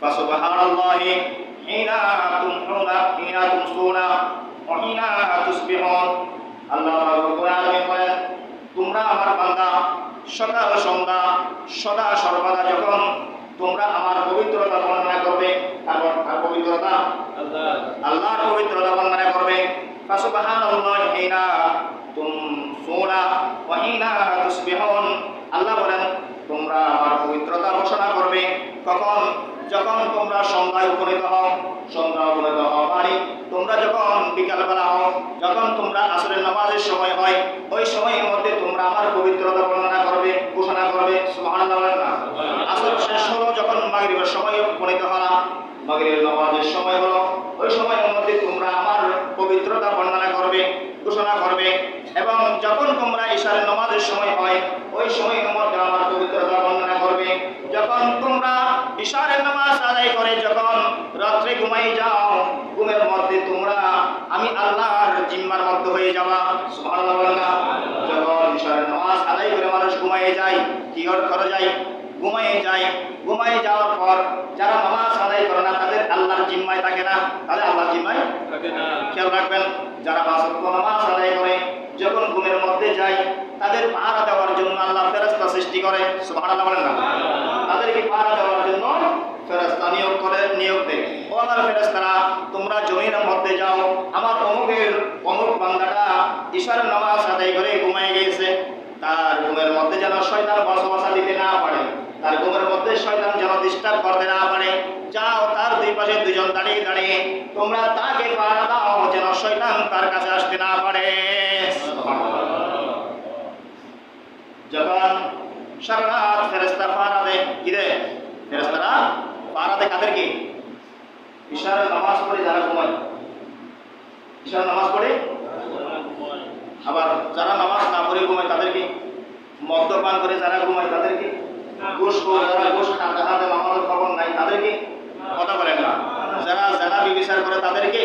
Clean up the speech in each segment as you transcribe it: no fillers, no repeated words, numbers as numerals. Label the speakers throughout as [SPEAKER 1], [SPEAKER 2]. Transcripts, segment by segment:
[SPEAKER 1] ফাসুবহানাল্লাহি হিনা তুমসুনা ওয়া হিনা তুসবিহুন। আল্লাহ রাব্বুল আলামিন বলেন, তোমরা আমার বান্দা সকাল সন্ধ্যা সদা সর্বদা যখন তোমরা আমার পবিত্রতা বর্ণনা করবে, আর পবিত্রতা আল্লাহর পবিত্রতা বর্ণনা করবে। ফাসুবহানাল্লাহি হিনা তুমসুনা ওয়া হিনা তুসবিহুন। আল্লাহ বলেন, তোমরা আমার পবিত্রতা ঘোষণা করবে কখন? যখন তোমরা সন্ধ্যায় উপনীত হও। সন্ধ্যা উপনীত হও মানে তোমরা যখন বিকালবেলা হও, যখন তোমরা আসরের নামাজের সময় হয়, ওই সময়ের মধ্যে তোমরা আমার পবিত্রতা বর্ণনা করবে, ঘোষণা করবে। সুবহানাল্লাহ বলেন না? আসর শেষ হলো, যখন মাগরিবের সময় উপনীত হলো, মাগরিবের নামাজের সময় হলো, ওই সময়ের মধ্যে তোমরা আমার পবিত্রতা বর্ণনা করবে, ঘোষণা করবে। এবং যখন তোমরা ইশারের নামাজের সময় হয়, ওই সময়ের মধ্যে আমার পবিত্রতা বর্ণনা করবে। যখন তোমরা ইশারের নামাজ আদায় করে যখন রাত্রে ঘুমাই যাও, ঘুমের মধ্যে তোমরা আমি আল্লাহর জিম্মার মধ্যে হয়ে যাবা। সুবহানাল্লাহ বলেন না? যখন ইশারের নামাজ আদায় করে মানুষ ঘুমাই যায়, কি করে যায়? ঘুমাই যায়। ঘুমাই যাওয়ার পর যারা নামাজ আদায় করে না, তাদের আল্লাহর জিম্মায় থাকে না, তাদের আল্লাহর জিম্মায় থাকে না। খেয়াল রাখবেন, যারা পাঁচ ওয়াক্ত নামাজ আদায় করে যখন ঘুমের মধ্যে যায়, তাদের পাহারা দেওয়ার জন্য আল্লাহ ফেরেশতা সৃষ্টি করে। সুবহানাল্লাহ বলেন না? তাদেরকে পাহারা দেওয়ার জন্য ফেরেশতা নিয়োগ দেয়। ও আমার ফেরেশতারা, তোমরা জমিনের মধ্যে যাও, আমার অমুক বান্দাটা ইশার নামাজ আদায় করে ঘুমায় গিয়েছে, তার ঘুমের মধ্যে যেন শয়তান ওয়াসওয়াসা দিতে না পারে, তার ঘুমের মধ্যে শয়তান যেন ডিস্টার্ব করতে না পারে। যাও, তার দুই পাশে দুজন দাঁড়িয়ে দাঁড়িয়ে তোমরা তাকে পাহারা দাও, যেন শয়তান তার কাছে আসতে না পারে। যখন সারা রাত ফেরেশতা পাহারা দেয়, কি দেয়? ফেরেশতারা পাহারা দেয় কাদেরকে? ইশারের নামাজ পড়ে যারা ঘুমায়, ইশারের নামাজ পড়ে। আবার যারা নামাজ না পড়ে ঘুমায় তাদেরকে, মদ্যপান করে যারা ঘুমায় তাদেরকে, যারা ঘুষ খাতে নামাজের খবর নাই তাদেরকে, কথা বলেন না? যারা যারা বিবিচার করে তাদেরকে,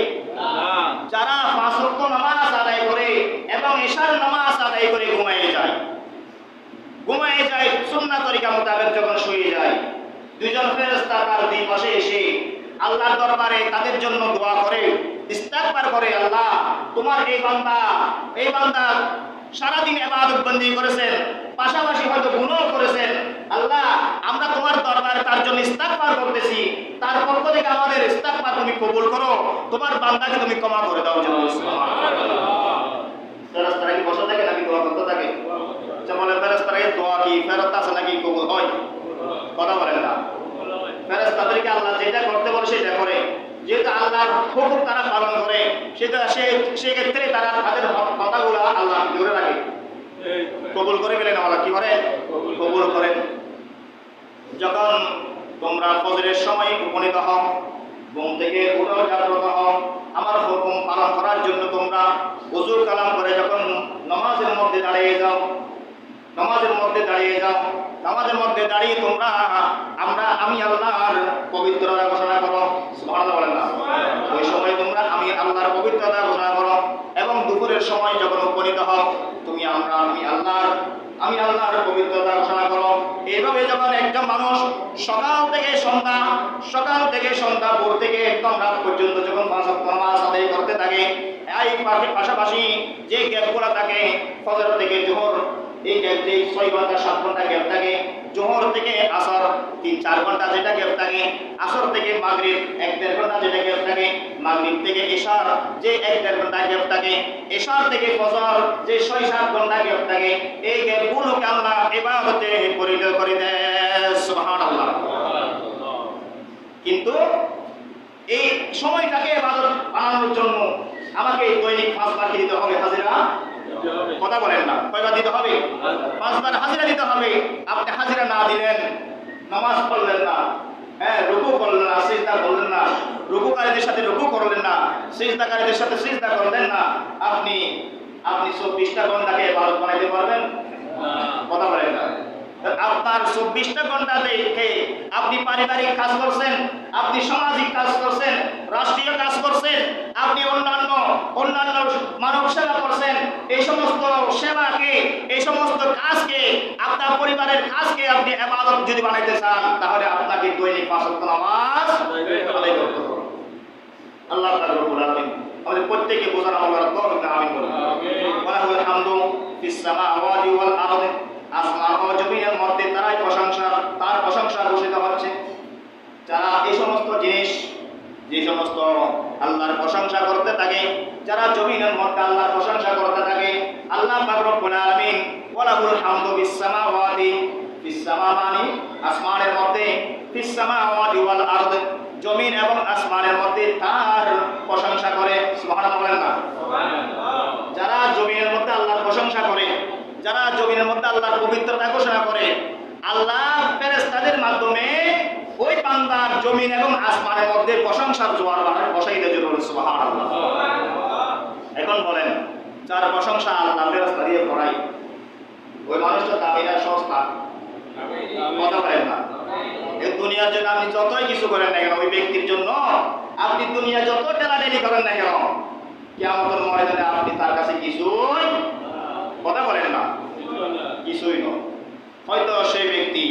[SPEAKER 1] যারা পাঁচ ওয়াক্ত নামাজ আদায় করে এবং ইশার নামাজ আদায় করে ঘুমায় যায় সুন্নাহ তরিকা মোতাবেক যখন শুয়ে যায়, দুইজন ফেরেশতা তার দুই পাশে এসে আল্লাহর দরবারে তাদের জন্য দোয়া করে, ইস্তিগফার করে, আল্লাহ তোমার এই বান্দা সারাদিন ইবাদত বন্দেগী করেছেন, পাশাপাশি হয়তো গুনাহ করেছেন, আল্লাহ আমরা তোমার দরবারে তার জন্য ইস্তিগফার করতেছি, তার পক্ষ থেকে আমাদের ইস্তিগফার তুমি কবুল করো, তোমার বান্দাকে তুমি ক্ষমা করে দাও। সুবহানাল্লাহ। ফেরেশতারা কি বসে থাকে নাকি দোয়া করতে থাকে? আচ্ছা বলেন, ফেরেশতারা এই দোয়া কি ফেরত আছে নাকি কবুল হয়? কথা বলেন না? ফেরেশতাদেরকে আল্লাহ যেটা করতে বলে সেটা করে, যেহেতু আল্লাহর হুকুম তারা পালন করে, সেক্ষেত্রে তারা তাদের কথাগুলো আল্লাহ ধরে রাখে, কবুল করে ফেলেন। আল্লাহ কি করে? কবুল করেন। যখন তোমরা ফজরের সময় উপনীত হও, ঘুম থেকে উঠো, জাগ্রত হও, আমার হুকুম পালন করার জন্য তোমরা ওযু কালাম করে যখন নামাজের মধ্যে দাঁড়িয়ে যাও, নামাজের মধ্যে দাঁড়িয়ে তোমরা আমি আল্লাহর পবিত্রতা ঘোষণা করো। সুবহানাল্লাহ বলেন না? ওই সময় তোমরা আমি আল্লাহর পবিত্রতা ঘোষণা করো। এবং দুপুরের সময় যখন উপনীত হও, তুমি আমি আল্লাহর পবিত্রতা ঘোষণা করো। এইভাবে যখন একজন মানুষ সকাল থেকে সন্ধ্যা ভোর থেকে একদম রাত পর্যন্ত যখন পাঁচ ওয়াক্ত নামাজ আদায় করতে থাকে, এই পাশাপাশি যে গ্যাপগুলো থাকে, ফজর থেকে জোহর, এই গ্যাপ যে 6 ঘন্টা 7 ঘন্টা গ্যাপ থাকে, জোহর থেকে আসর 3-4 ঘন্টা যেটা গ্যাপ থাকে, আসর থেকে মাগরিব 1-1.5 ঘন্টা যেটা গ্যাপ থাকে, মাগরিব থেকে ইশার যে 1-1.5 ঘন্টা গ্যাপ থাকে, ইশার থেকে ফজর যে 6-7 ঘন্টা গ্যাপ থাকে, এই গ্যাপগুলোকে আল্লাহ ইবাদতে পরিণত করে দেয়। সুবহানাল্লাহ। কিন্তু এই সময়টাকে ইবাদত বানানোর জন্য আমাকে দৈনিক 5 বার দিতে হবে হাজিরা। কথা বলেন না? কয়বার দিতে হবে? 5 বার হাজিরা দিতে হবে। আপনি হাজিরা না দিলেন, নামাজ পড়লেন না, রুকু করলেন না, সিজদা করলেন না, রুকুকারীদের সাথে রুকু করলেন না, সিজদাকারীদের সাথে সিজদা করলেন না, আপনি 24টা ঘন্টাকে ইবাদত বানাইতে পারবেন? কথা বলেন না? আপনার 24টা ঘন্টা দেখে আপনি পারিবারিক কাজ করছেন, আপনি সামাজিক কাজ করছেন, রাষ্ট্রীয় কাজ করছেন, আপনি অন্যান্য মানব সেবা করছেন, এই সমস্ত সেবাকে, এই সমস্ত কাজকে, আপনার পরিবারের কাজকে আপনি ইবাদত যদি বানাইতে চান, তাহলে আপনাকে দৈনিক 5 ওয়াক্ত নামাজ আদায় করতে হবে। আল্লাহ তাআলা রব্বুল আলামিন আমাদের প্রত্যেককে বোঝার আমল করার তৌফিক দান আমিন বলুন। ওয়া লাহুল হামদু ফিস সামাওয়াতি ওয়াল আরদি, আসমান ও জমিনের মধ্যে তার প্রশংসা ঘোষিত হচ্ছে। যারা এই সমস্ত জিনিস, যে সমস্ত আল্লাহর প্রশংসা করতে থাকে, যারা জমিনের মধ্যে আল্লাহর প্রশংসা করতে থাকে, আল্লাহ পাক রব্বুল আলামিন ওয়া লাহুল হামদু ফিস সামাওয়াতি, ফিস সামাওয়ানি আসমানের মধ্যে, ফিস সামাওয়াতি ওয়াল আরদি জমিন এবং আসমানের মধ্যে তার প্রশংসা করে। সুবহানাল্লাহ বলেন না? যারা জমিনের মধ্যে আল্লাহর প্রশংসা করে, যারা জমিনের মধ্যে আল্লাহর পবিত্রতা ঘোষণা করে, আল্লাহ ফেরেশতাদের মাধ্যমে ওই বান্দার জমিন এবং আসমানের মধ্যে প্রশংসার জোয়ার বসাই দেয়। সুবহানাল্লাহ। এখন বলেন, যার প্রশংসা আল্লাহ ফেরেশতা দিয়ে করাই, ওই মানুষটা দামি না সস্তা? কথা বলেন না? এই দুনিয়ার জন্য আপনি যতই কিছু করেন না কেন, ওই ব্যক্তির জন্য আপনি দুনিয়া যত টেলাটেলি করেন না কেন, কিয়ামতের ময়দানে আপনি তার কাছে কিছুই, কথা বলেন না, কিছুই নয়। হয়তো সেই ব্যক্তি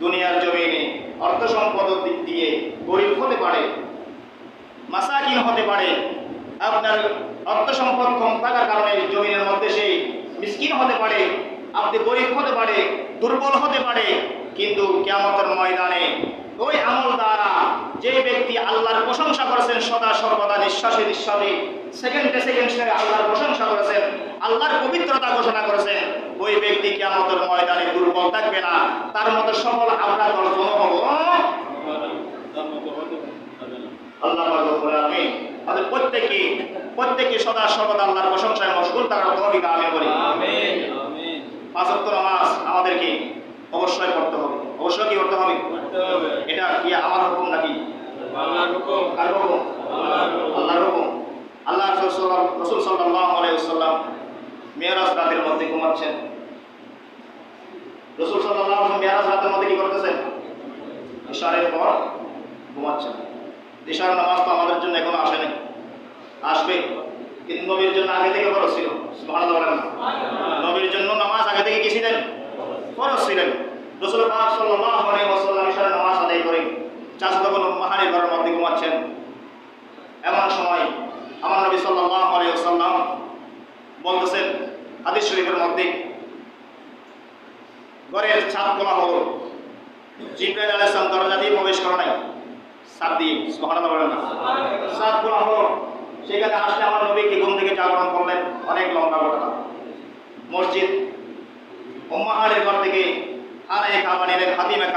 [SPEAKER 1] দুনিয়ার জমিনে অর্থ সম্পদের দিক দিয়ে গরিব হতে পারে, মাসাকিন হতে পারে, আপনার অর্থ সম্পদ কম থাকার কারণে জমিনের মধ্যে সেই মিসকিন হতে পারে, আপনি গরিব হতে পারে, দুর্বল হতে পারে, কিন্তু কিয়ামতের ময়দানে ওই আমল দ্বারা যে ব্যক্তি আল্লাহর প্রশংসা করেছেন, সদা সর্বদা নিঃশ্বাসে নিঃশ্বাসে সেকেন্ডে আল্লাহর প্রশংসা করেছেন, আল্লাহর পবিত্রতা ঘোষণা করেছেন, ওই ব্যক্তি কিয়ামতের ময়দানে দুর্বল থাকবে না, তার মতো সফল আমরা অর্জন হব। আল্লাহ রব্বুল আলামিন আমাদের প্রত্যেককে সদা সর্বদা আল্লাহর প্রশংসায় মশগুল থাকার তৌফিক আমিন বলি। আমিন। 5 ওয়াক্ত নামাজ আমাদেরকে অবশ্যই পড়তে হবে। অবশ্যই কি করতে হবে? এটা কি আমার হুকুম নাকি আল্লাহর হুকুম? কার হুকুম? আল্লাহর হুকুম। আল্লাহ রাসূল সাল্লাল্লাহু আলাইহি ওয়াসাল্লাম মিরাজ রাতের মধ্যে ঘুমাচ্ছেন। রাসূল সাল্লাল্লাহু আলাইহি ওয়াসাল্লাম মিরাজ রাতের মধ্যে কি করতেছেন? ইশারের পর ঘুমাচ্ছেন। ইশার নামাজ তো আমাদের জন্য এখনো আসেনি, আসবে, কিন্তু নবীর জন্য আগে থেকে ফরজ ছিল। সুবহানাল্লাহ বলেন। নবীর জন্য নামাজ আগে থেকে কি ছিলেন? ফরজ ছিলেন। রাসূল পাক সাল্লাল্লাহু আলাইহি ওয়াসাল্লাম ইশার নামাজ আদায় করে চাচাতো বোন মাহারির ঘরের মধ্যে ঘুমাচ্ছেন। এমন সময় আমার নবী সাল্লাল্লাহু আলাইহি ওয়াসাল্লাম বলতেছেন হাদিস শরীফের মধ্যে, ঘরের ছাদ খোলা হলো, জিবরাইল আলাইহিস সালাম দরজা দিয়ে প্রবেশ করে নাই, ছাদ দিয়ে। সুবহানাল্লাহ বলেন না? ছাদ খোলা হলো, সেখানে আসলে আমার নবী কি ঘুম থেকে জাগরণ করলেন। অনেক লম্বা ঘটনা। মসজিদ উম্মাহারের ঘর থেকে আনায়ে কাবা নিলেন, হাতিমে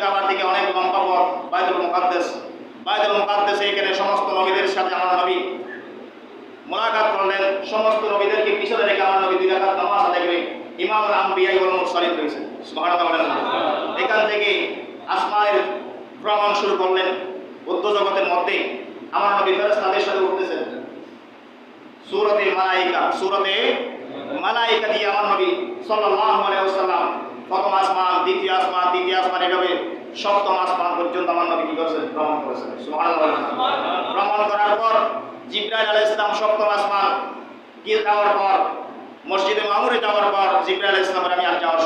[SPEAKER 1] কাবার থেকে অনেক লম্বা পথ বাইতুল মুকাদ্দাস। এখানে সমস্ত নবীদের সাথে আমার নবী মুলাকাত করলেন। সমস্ত নবীদেরকে পিছনে রেখে আমার নবী 2 রাকাত নামাজ আদায় করে ইমামুল আম্বিয়া ওয়াল মুরসালিন হয়েছেন। সুবহানাল্লাহ বলেন। এখান থেকে আসমানের ভ্রমণ শুরু করলেন। উদ্ধ জগতের মধ্যে আমার নবী ফেরেশতাদের সাথে উঠতেছেন। সূরাতে মালায়েকা দিয়ে আমার নবী সাল্লাল্লাহু আলাইহি ওয়াসাল্লাম প্রথম আসমান, দ্বিতীয় আসমান, এভাবে সপ্তম আসমান পর্যন্ত আমার নবী কি করেছেন? ভ্রমণ করেছেন। সুবহানাল্লাহ। ভ্রমণ করার পর জিবরাইল আলাইহিস সালাম সপ্তম আসমান গিয়ে যাওয়ার পর, মসজিদে মামুরে যাওয়ার পর জিবরাইল আলাইহিস সালামের আমি আর যাওয়ার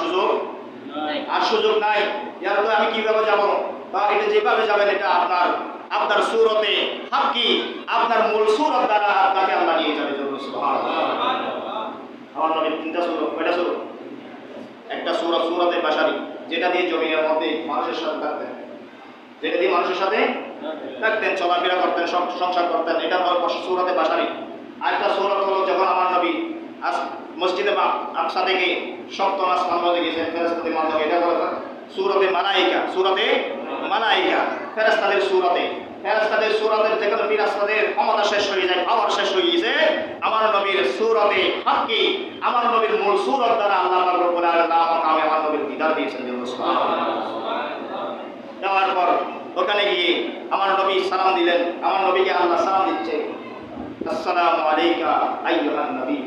[SPEAKER 1] সুযোগ নাই। ইয়ার তো আমি কিভাবে যাব? বা এটা যেভাবে যাবেন এটা আপনার সূরতে হাক্কি, আপনার মূল সূরত দ্বারা আপনাকে আল্লাহ নিয়ে যাবে। সুবহানাল্লাহ। আমার নবীর 3টা সূরত, কয়টা সূরত? একটা সূরতে বাশারি, যেটা দিয়ে জমিনের মধ্যে মানুষের সাথে থাকতেন, চলাফেরা করতেন, সংসার করতেন, এটা হলো সূরতে বাশারি। আরেকটা সূরত হলো যখন আমার নবী মসজিদে আকসা থেকে সপ্তম আসমান পর্যন্ত গেছেন ফেরেশতাদের মাধ্যমে, এটা হলো সূরতে মালায়েকা। ফেরেশতাদের সূরতের যেখানে ফেরেশতাদের ক্ষমতা শেষ হয়ে যায়, পাওয়ার শেষ হয়ে গেছে, আমার নবীর সূরতে হাক্কি, আমার নবীর মূল সূরত দ্বারা আল্লাহ পাক রব্বুল আলামিন আমাকে আমার নবীর দিদার দিয়েছেন। সুবহানাল্লাহ। যাওয়ার পর ওখানে গিয়ে আমার নবী সালাম দিলেন। আমার নবীকে আল্লাহ সালাম দিচ্ছে, আসসালামু আলাইকা আইয়ুহান নবী।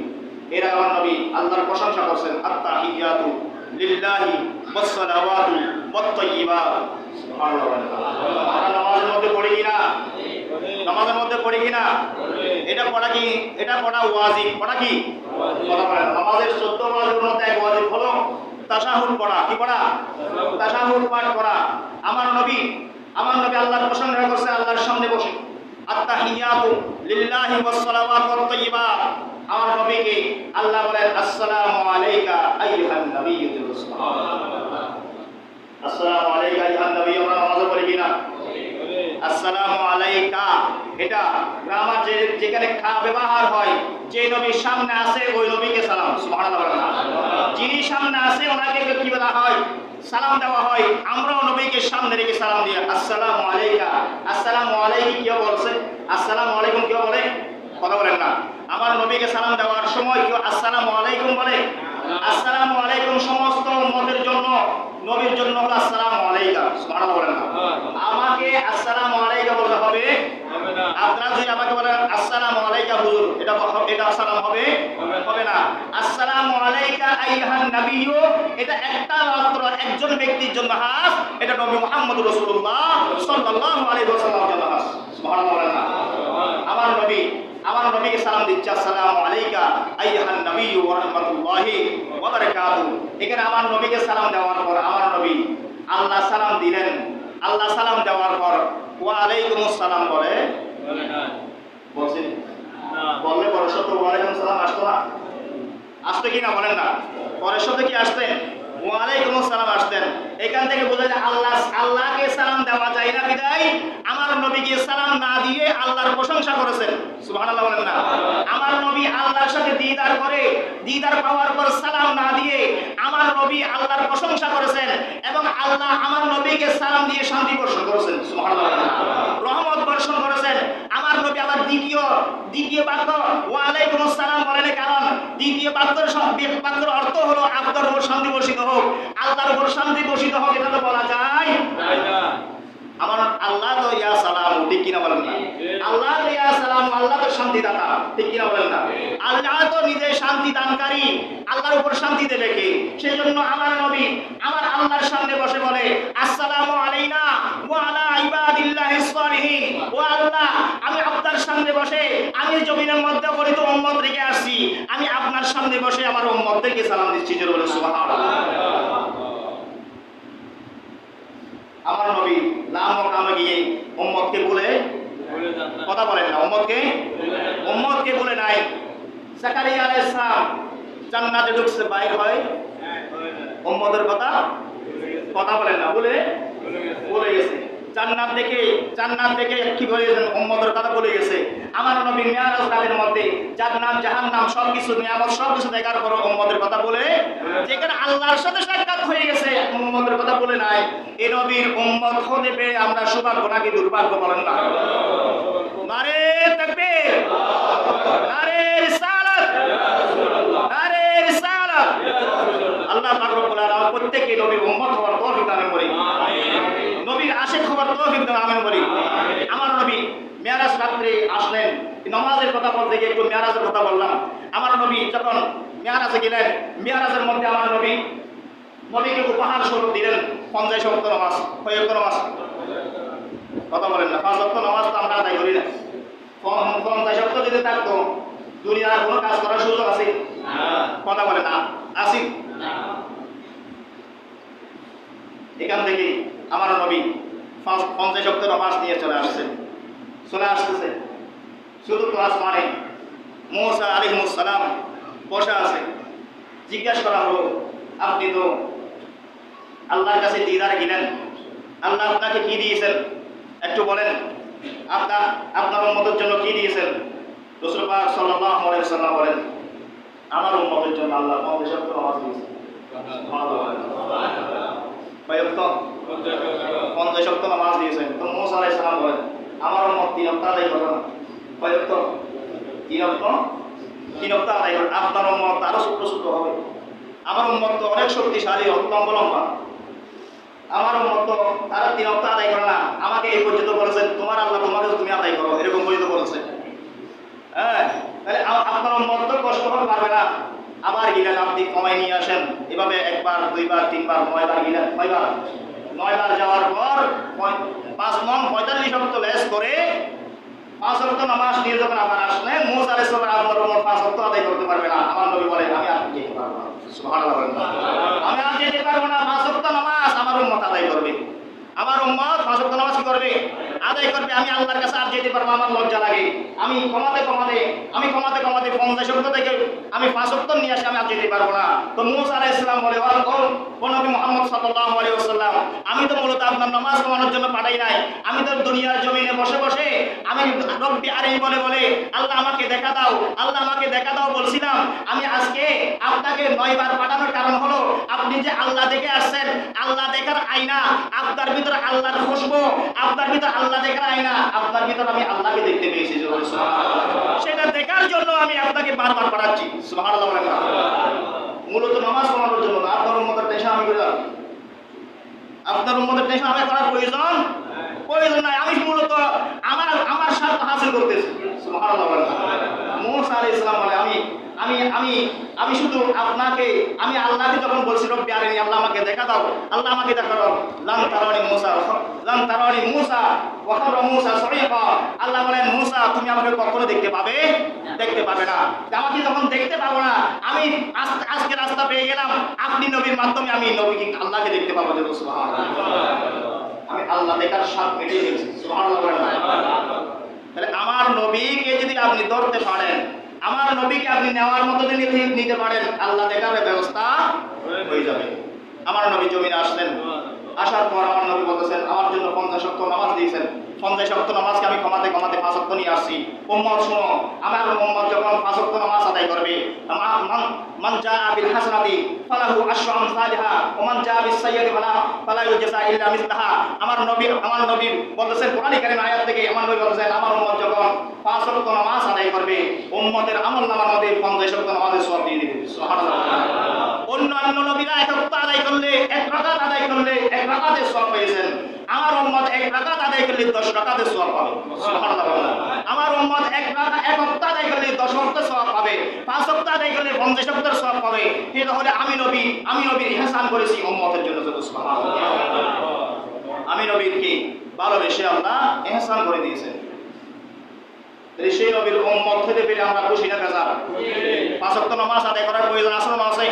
[SPEAKER 1] এরা আমার নবী আল্লাহর প্রশংসা করছেন, আত্তাহিয়াতু লিল্লাহি ওয়াস সালাওয়াতু ওয়াত তাইয়্যিবাত। সুবহানাল্লাহ। আমরা নামাজের মধ্যে পড়ি কিনা? নামাজের মধ্যে পড়ি কিনা? এটা পড়া কি? এটা পড়া ওয়াজিব। পড়া কি? কথা বলেন। নামাজের 14 ওয়াজিবের মধ্যে এক ওয়াজিব হলো তাশাহুদ পড়া। কি পড়া? তাশাহুদ পাঠ করা। আমার নবী আল্লাহর প্রশংসা করছে আল্লাহর সামনে বসে, আত-তাহিয়াতু লিল্লাহি ওয়াস সালাওয়াতু ওয়াত তাইয়্যিবাত। আমার নবীকে আল্লাহ বলেন আসসালামু আলাইকা আইয়ুহান নাবিয়্যু সুবহানাল্লাহ। আসসালামু আলাইকা আইয়ুহান নাবিয়্যু। আমরা নামাজে পড়ি কিনা? আসসালামু আলাইকা। এটা গ্রামার যেখানে ব্যবহার হয়, যে নবীর সামনে আছে ওই নবীকে সালাম। সুবহানাল্লাহ। যিনি সামনে আছে ওনাকে কি বলা হয়? সালাম দেওয়া হয়। আমরাও নবীকে সামনে রেখে সালাম দিই, আসসালামু আলাইকা। আসসালামু আলাইকি কি বলছে? আসসালামু আলাইকুম কি বলে? কথা বলেন না। আমার নবীকে সালাম দেওয়ার সময় কেউ আসসালামু আলাইকুম বলে? আসসালামু আলাইকুম সমস্ত উম্মতের জন্য, নবীর জন্য হলো আসসালামু আলাইকা। সুবহানাল্লাহ বলেন না। আমাকে আসসালামু আলাইকা বলতে হবে না। আপনারা যদি আমাকে বলেন আসসালামু আলাইকা হুজুর, এটা সালাম হবে না। আসসালামু আলাইকা আইয়ুহান নাবিয়্যু, এটা একটা মাত্র একজন ব্যক্তির জন্য খাস, এটা নবী মুহাম্মদুর রাসূলুল্লাহ সাল্লাল্লাহু আলাইহি ওয়াসাল্লামের জন্য খাস। সুবহানাল্লাহ বলেন না। আমার নবীকে সালাম দিচ্ছে, আসসালামু আলাইকা আইয়ুহান নাবিয়্যু ওয়া রাহমাতুল্লাহি ওয়া বারাকাতুহু। এখানে আমার নবীকে সালাম দেওয়ার পর আমার নবী আল্লাহ সালাম দিলেন। আল্লাহ সালাম দেওয়ার পর ওয়া আলাইকুমুস সালাম বলে বলছেন না? বললে পরের শব্দ ওয়া আলাইকুমুস সালাম আসতো না? আসতো কি না বলেন না? পরের শব্দ কি আসতেন? ওয়া আলাইকুমুস সালাম আসতেন। এখান থেকে বোঝা যায় আল্লাহকে সালাম দেওয়া যায় না বিদায় আমার নবীকে সালাম না দিয়ে আল্লাহর প্রশংসা করেছেন। সুবহানাল্লাহ বলেন না। আমার নবী আল্লাহর সাথে দিদার পাওয়ার পর সালাম না দিয়ে আমার নবী আল্লাহর প্রশংসা করেছেন এবং আল্লাহ আমার নবীকে সালাম দিয়ে শান্তি বর্ষণ করেছেন। সুবহানাল্লাহ বলেন না। রহমত বর্ষণ করেছেন। আমার নবী আবার দ্বিতীয় বাক্য ওয়া আলাইকুমুস সালাম বলেন, কারণ দ্বিতীয় বাক্যের অর্থ হলো আপনার উপর শান্তি বর্ষিত হোক, আল্লাহর উপর শান্তি বর্ষিত হোক। এটা তো বলা যায় না। আমার আল্লাহ তো ইয়া সালাম, ঠিক কিনা বলেন না? আল্লাহ তো ইয়া সালাম, আল্লাহ তো শান্তিদাতা, ঠিক কিনা বলেন না? আল্লাহ তো নিজে শান্তি দানকারী, আল্লাহর উপর শান্তি দেবে কে? সেই জন্য আমার নবী আমার আল্লাহর সামনে বসে বলে আসসালামু আলাইনা ওয়া আলা ইবাদিল্লাহিস সালিহিন। ও আল্লাহ, আমি আপনার সামনে বসে আমি জমিনের মধ্যে গরিত উম্মত রেখে আসছি, আমি আপনার সামনে বসে আমার উম্মতদেরকে সালাম দিচ্ছি। জোরে বলে সুবহানাল্লাহ। আমার নবী লাম কামে গিয়ে উম্মতকে বলে কথা বলেন না, উম্মতকে বলে নাই। জাকারিয়া আলাইহিস সালাম জান্নাতে ঢুকছে, বাইর হয় উম্মতের কথা বলেন না, বলে গেছে। জান্নাত থেকে কি বলেছেন? উম্মতের কথা বলে গেছে। আমার নবী মিরাজ রাতের মধ্যে জান্নাত জাহান্নাম সবকিছু নিয়ামত সবকিছু দেখার পর উম্মতের কথা বলে, যেখানে আল্লাহর সাথে সাক্ষাৎ হয়ে গেছে উম্মতের কথা বলে নাই। এই নবীর উম্মত হতে পেরে আমরা সৌভাগ্য নাকি দুর্ভাগ্য বলেন না? নারে তাকবীর, নারে রিসালাত, নারে রিসালাত। আল্লাহ পাক রব্বুল আলামিন প্রত্যেককে নবীর উম্মত হওয়ার তৌফিক দান করেন। নবীর আশিক হওয়ার তৌফিক দান করেন। আমার নবী মেরাজ রাত্রে আসলেন। নামাজের কথা বলতে গিয়ে একটু মেরাজের কথা বললাম। আমার নবী যখন মেরাজে গেলেন, মেরাজের মধ্যে আমার নবীকে উপহার স্বরূপ দিলেন 50 ওয়াক্ত নামাজ। কয় ওয়াক্ত নামাজ? কথা বলেন না। 5 ওয়াক্ত নামাজ তো আমরা আদায় করি না। 50 ওয়াক্ত যদি থাকতো দুনিয়ার কোনো কাজ করার সুযোগ আছে? কথা বলেন না, আছে? এখান থেকে আমার নবী 50 ওয়াক্ত নামাজ নিয়ে চলে আসতেছে। শুধু তো আসমানে মুসা আলাইহিস সালাম বসে আছে। জিজ্ঞাসা করা হলো, আপনি তো আল্লাহর কাছে দিদার গেলেন, আল্লাহ আপনাকে কি দিয়েছেন একটু বলেন, আপনার উম্মতের জন্য কি দিয়েছেন? রাসূল পাক সাল্লাল্লাহু আলাইহি ওয়াসাল্লাম বলেন, আমার উম্মতের জন্য আল্লাহ 50 ওয়াক্ত নামাজ দিয়েছেন। সুবহানাল্লাহ। 50 ওয়াক্ত নামাজ দিয়েছেন। তো মুসা আলাইহিস সালাম বলেন, আমার উম্মত 3 ওয়াক্ত আদায় করে না। কয় ওয়াক্ত? 3 ওয়াক্ত আদায় করে। আপনার উম্মত আরো ছোট হবে। আমার উম্মত তো অনেক শক্তিশালী, লম্বা। আমার উম্মত তো তারা 3 ওয়াক্ত আদায় করে না। আমাকে এই পর্যন্ত বলেছেন তোমার আল্লাহ তোমাকে তুমি আদায় করো, এরকম পর্যন্ত বলেছে। হ্যাঁ, তাহলে আপনার উম্মত তো কষ্ট করতে পারবে না। আবার গিলেন, আপনি কমাই নিয়ে আসেন। এভাবে 1 বার 2 বার 3 বার 9 বার গিলেন। 5 লেস করে 5 ওয়াক্ত নামাজ নিয়ে যখন আবার আসলেন মুসা আলাইহিস সালাম আপনার উম্মত 5 ওয়াক্ত আদায় করতে পারবে না। আমার নবী বলেন আমি আর যেতে পারবো না। সুবহানাল্লাহ বলেন আমি আর যেতে পারবো না। 5 ওয়াক্ত নামাজ আমার উম্মত আদায় করবে, আমার উম্মত 5 ওয়াক্ত নামাজ কি করবে? আদায় করবে। আমি আল্লাহর কাছে আর যেতে পারবো, আমার লজ্জা লাগে। আমি কমাতে 50 ওয়াক্ত থেকে আমি 5 ওয়াক্ত নিয়ে আসি, আমি আর যেতে পারবো না। তো মুসা আলাইহিস সালাম বলে ও নবী মুহাম্মদ সাল্লাল্লাহু আলাইহি ওয়াসাল্লাম, আমি তো মূলত আপনার নামাজ কমানোর জন্য পাঠাই নাই। আমি তো দুনিয়ার জমিনে বসে বসে আমি রব্বি আরিনি বলে বলে আল্লাহ আমাকে দেখা দাও, আল্লাহ আমাকে দেখা দাও বলছিলাম। আমি আজকে আপনাকে 9 বার পাঠানোর কারণ হলো আপনি যে আল্লাহ দেখে আসছেন, আল্লাহ দেখার আয়না, আপনার ভিতরে আল্লাহর খুশবু, আপনার ভিতরে আল্লাহ দেখার আয়না, আপনার ভিতরে আমি আল্লাহকে দেখতে পেয়েছি। সেটা দেখার জন্য আমি আপনাকে বারবার পাঠাচ্ছি। সুবহানাল্লাহ। মূলত নামাজ পড়ানোর জন্য না। আপনার উম্মতের টেনশন আমি করে রাখি, আপনার উম্মতের টেনশন আমি করার প্রয়োজন নাই। আমি মূলত আমার স্বার্থ হাসিল করতেছি। সুবহানাল্লাহ। মুসা আলাইহিস সালাম বলে আমি শুধু আপনাকে, আমি আল্লাহকে যখন বলছি রব্বি আরিনি, আল্লাহ আমাকে দেখা দাও, আল্লাহ আমাকে দেখা দাও, লান তারানি মুসা ওয়া খারা মুসা সাইয়্যিকা। আল্লাহ বলেন মুসা তুমি আমাকে কখনো দেখতে পাবে না। আমাকে যখন দেখতে পাবো না, আমি আজকে রাস্তা পেয়ে গেলাম, আপনি নবীর মাধ্যমে আমি নবীকে আল্লাহকে দেখতে পাবো। সুবহানাল্লাহ। আমি আল্লাহ দেখার স্বাদ মিটিয়ে দিয়েছি। সুবহানাল্লাহ। তাহলে আমার নবীকে যদি আপনি ধরতে পারেন, আমার নবীকে আপনি নেওয়ার মতো যদি নিতে পারেন, আল্লাহ দেখার ব্যবস্থা হয়ে যাবে। আমার নবী জমিনে আসলেন, আসার পর আমার নবী বলতেছেন আমার জন্য 50 ওয়াক্ত নামাজ দিয়েছেন। 50 ওয়াক্ত নামাজকে আমি কমাতে 5 ওয়াক্ত নিয়ে আসছি। উম্মত শুনো, আমার উম্মত যখন 5 ওয়াক্ত নামাজ আদায় করবে, মান জাআ বিল হাসানাতি ফালাহু আশরু আমসালিহা ওয়া মান জাআ বিস সাইয়্যাতি ফালা ইউজা ইল্লা মিসলাহা। আমার নবী বলতেছেন কোরআনে কারীম আয়াত থেকে, আমার নবী বলতেছেন আমার উম্মত যখন 5 ওয়াক্ত নামাজ আদায় করবে, উম্মতের আমলনামার মধ্যে 50 ওয়াক্ত নামাজের সওয়াব দিয়ে দিবে। সুবহানাল্লাহ। অন্যান্য নবীরা 1 ওয়াক্ত আদায় করলে, 1 রাকাত আদায় করলে 1 রাকাতের সওয়াব পেয়েছেন। আমার উম্মত 1 রাকাত আদায় করলে 10 রাকাতের সওয়াব পাবে। সুবহানাল্লাহ। আমার উম্মত 1 ওয়াক্ত আদায় করলে 10 ওয়াক্ত সওয়াব পাবে, 5 ওয়াক্ত আদায় করলে 50 ওয়াক্তের সওয়াব পাবে। তাহলে আমি নবী ইহসান করেছি উম্মতের জন্য। সুবহানাল্লাহ। আমি নবীকে ভালোবেসে আল্লাহ ইহসান করে দিয়েছেন। সেই নবীর উম্মত হতে পেরে আমরা খুশি না বেজার? 5 ওয়াক্ত নামাজ আদায় করার প্রয়োজন আছে না আছে?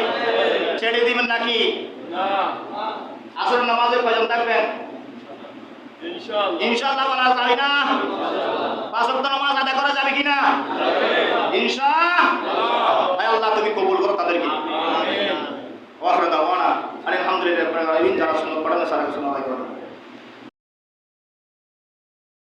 [SPEAKER 1] ছেড়ে দিবেন নাকি? না। আসর নামাজে কয়জন থাকবেন? ইনশাআল্লাহ বলা যায় না? 5 ওয়াক্ত নামাজ আদায় করা যাবে কিনা? ইনশাআল্লাহ। আল্লাহ তুমি কবুল করো তাদেরকে। আমিন। ওয়া আখিরু দাওয়ানা আলহামদুলিল্লাহি রাব্বিল আলামিন। যারা সুন্নাত পড়েন সারা সুন্নাত আদায় করেন।